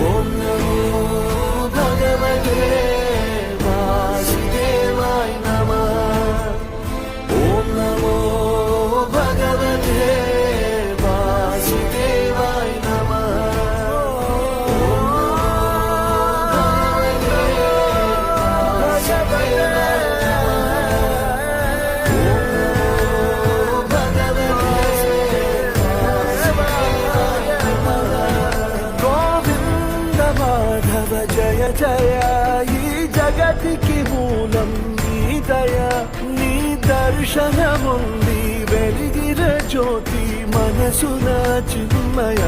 ఓం నమో భగవతే వాసుదేవాయ నమః. ఓం నమో భగవతే వాసుదేవాయ నమః. జయ జయ ఈ జగతికి మూలం నీ దయ, నీ దర్శనముంది వెలిగిన జ్యోతి మనసున చిన్మయ.